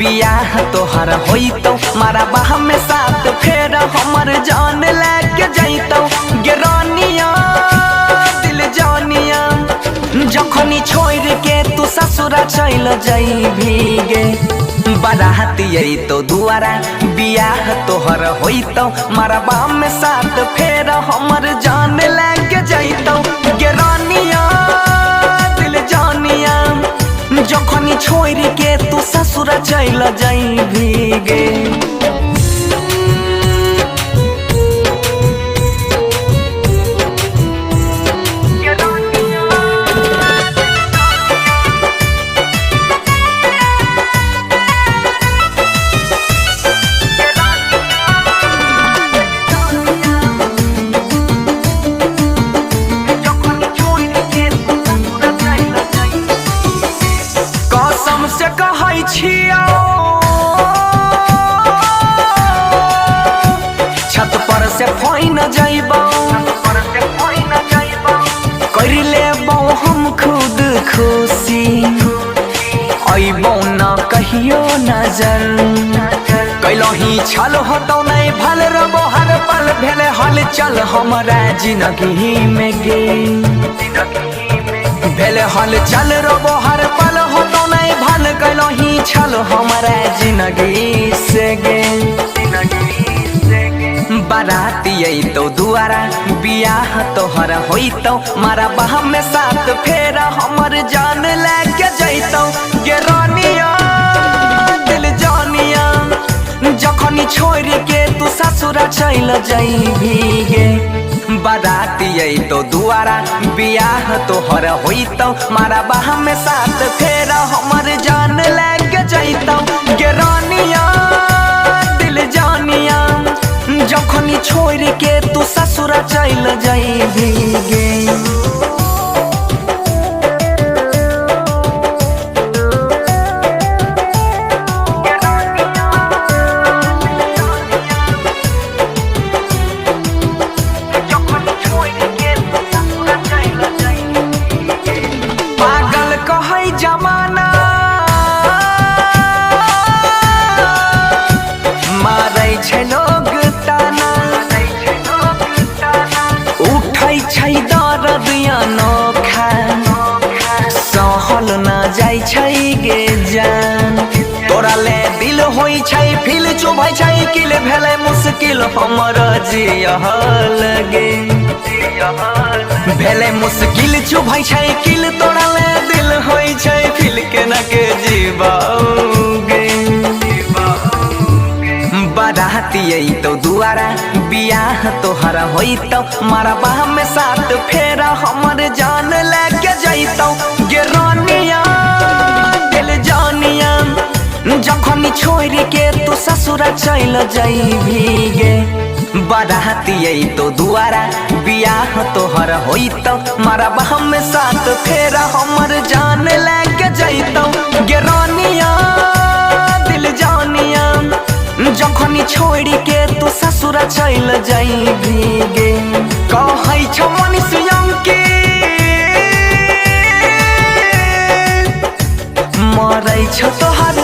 बियाह तोहर होइतो मारा बाह में साथ फेर हमर जान लेके जैतो गे रानिया दिल जानिया जखनी छोड़ के तू ससुरा चल जाइबी गे बाराती तो दुआरा बियाह तोहर होइतो मारा बाह में साथ फेर हमर जान लेके जैतो गे रानिया दिल जानिया जखनी छोड़ के तू ससुरा चल जाइबी गे। से कहै छियो छत पर से फोइन जाइबो कर लेबो हम खुद खुशी अइबो न कहियो नजर कैलही छल होतौ नहीं भल रबो हर पल भेले हल चल हमरा जिंदगी में गे भेले हल चल रबो हर पल होतौ नहीं भल कैलही छल हमरा जिंदगी से गे बाराती तो दुआरा बियाह तोहर होइतो मारा बाह में साथ फेर हमर जान लेके जैतो गे रानिया दिल जानिया जखनी छोड़ के तू ससुरा चल जाइबी गे बाराती तो दुआरा बियाह तोहर होइतो मारा बाह में साथ फेर हमर जान लेके जैतो गे रानिया दिल जानिया जखनी छोड़ के तू ससुरा चल जाइबी गे। जमाना मारै छै लोग ताना उठै छै दर्द अनोखा सहल न जाइ छै गे जान तोरा ले दिल होइ छै फिल चुभै छै किल भेलै मुश्किल हमर जियहल गे भेले मुश्किल चुभै छै किल तोरा ले दिल होइ छै फिल के न के जीवाओगे बाराती तो दुआरा बियाह तोहर होइतो मारा बाह में साथ फेर हमर जान लेके जैतो गे रानिया दिल जानिया जखनी छोड़ के तू ससुरा चल जाइबी गे बाराती तो दुआरा बियाह तोहर होइतो मारा बाह में साथ फेर हमर जान लेके जैतो गे रानिया दिल जानिया जखनी छोड़ के तू ससुरा चल जाइबी गे कहै छौ मनुष्यम के मरै छौ तोहर